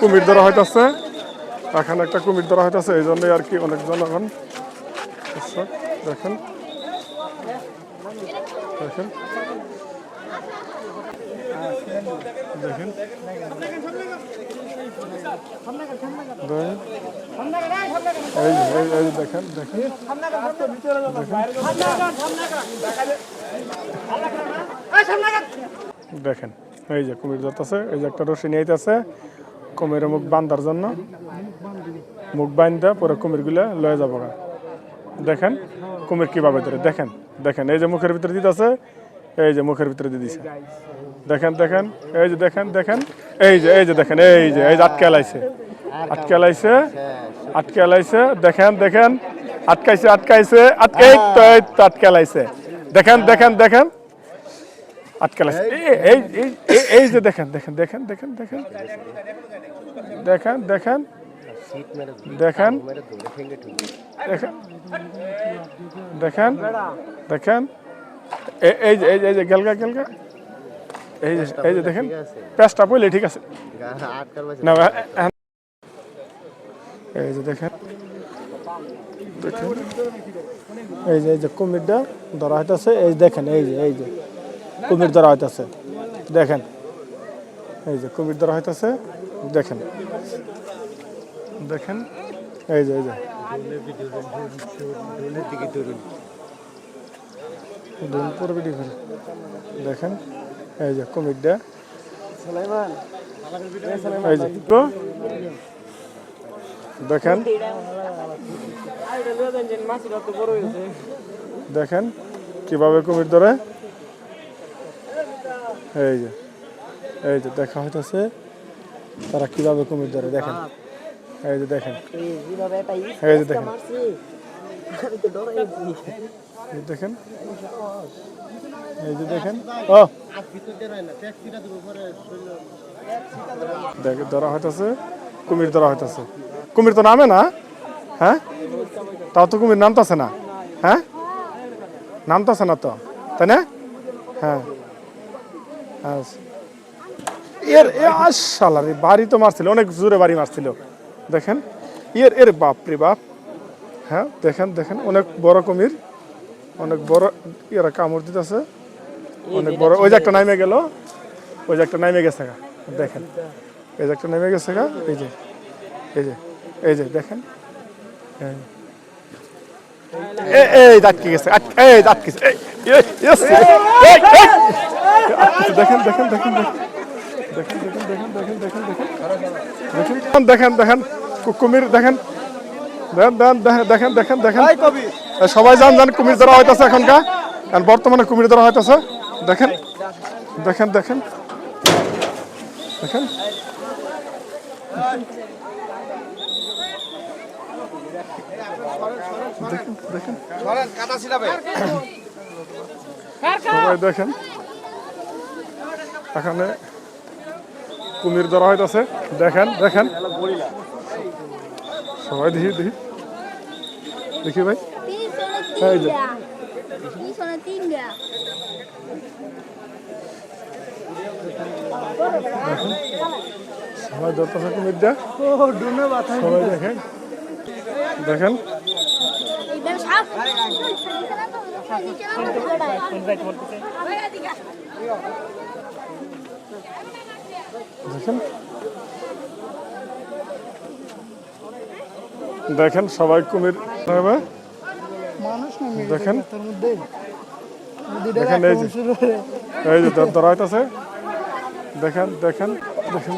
কুমির ধরা হইতেছে, এখানে একটা কুমির ধরা হইতেছে, এই জন্যই আর কি অনেকজন এখন দেখেন দেখেন দেখেন এই দেখেন দেখেন দেখেন এই যে কুমির ধরতেছে, এই যে একটা রশি নিয়ে আইতেছে কুমিরের মুখ বান্ধার জন্য, মুখ বান্ধা পরে কুমিরগুলা লয়ে যাবো। দেখেন কুমির কিভাবে ধরে, দেখেন দেখেন এই যে মুখের ভিতরে দিতেছে, এই যে মুখের ভিতরে দিয়ে দিছে, দেখেন দেখেন এই যে দেখেন দেখেন এই যে দেখেন এই যে আটকে লাইছে আটকে লাইছে আটকে লাইছে, দেখেন দেখেন আটকাইছে আটকাইছে আটকে আটকে লাইছে, দেখেন দেখেন দেখেন আটকে লাইছে, এই এই যে দেখেন দেখেন দেখেন দেখেন দেখেন দেখেন দেখেন দেখেন দেখেন দেখেন দেখেন এই যে এই যে গেলগা গেলগা এই যে দেখেন পেঁচটা পড়লে ঠিক আছে না, এই যে দেখেন দেখেন এই যে কুমিরটা ধরা হইতেছে, এই দেখেন এই যে কুমির ধরা হইতেছে, দেখেন এই যে কুমির ধরা হইতেছে, দেখেন দেখেন এই যে দেখেন এই যে কুমিরটা, এই যে তো দেখেন দেখেন কিভাবে কুমির ধরে, এই যে দেখা হইতেছে তারা কিভাবে কুমির ধরে, দেখেন এই যে দেখেন এই যে দেখেন দেখেন এই যে দেখেন ও ধরা হইতেছে কুমির ধরা হইতেছে, কুমির তো নামে না, হ্যাঁ তাও তো কুমির নামতেছে না, হ্যাঁ নামতেছে না তো, তাই না, হ্যাঁ এর আশালার বাড়ি তো মারছিল, অনেক জোরে বাড়ি মারছিল, দেখেন এর বাপ রে বাপ, হ্যাঁ দেখেন দেখেন অনেক বড় কুমির, অনেক বড়, এরা কামড় দিতেছে অনেক বড়, ওই যে একটা নামে গেল, ওই যে একটা নামে গেছে, দেখেন এই যে একটা নেমে গেছে, এই যে এই যে এই যে দেখেন এই আটকে গেছে, এই আটকেছে, দেখেন দেখেন দেখেন দেখেন দেখেন দেখেন দেখেন দেখেন দেখেন দেখেন কুমির দেখেন দেখেন দেখেন দেখেন সবাই জান কুমির ধরা হইতেছে এখনকার, বর্তমানে কুমির ধরা হইতেছে, দেখেন দেখেন দেখেন দেখেন সবাই দেখেন এখানে কুমির ধরা হইতেছে, দেখেন দেখেন সবাই দেখি দেখি দেখি ভাই এই যে সবাই ধরতেছে কুমিরটা, সবাই দেখেন দেখেন দেখেন দেখেন সবাই কুমির দেখেন দেখেন এই যে ধরা হইতেছে, দেখেন দেখেন দেখেন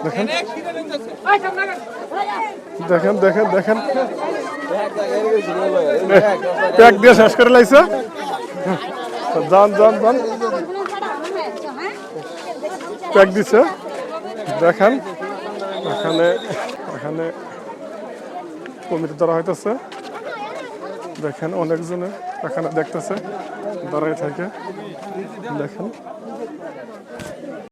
দেখেন দেখেন দেখেন দেখেন দেখেন প্যাক দিয়ে শেষ করে লাইছে, যান যান যান প্যাক দিছে, দেখেন এখানে এখানে কুমির ধরা হইতেছে, দেখেন অনেকজনে এখানে দেখতেছে দাঁড়ায় থাকে, দেখেন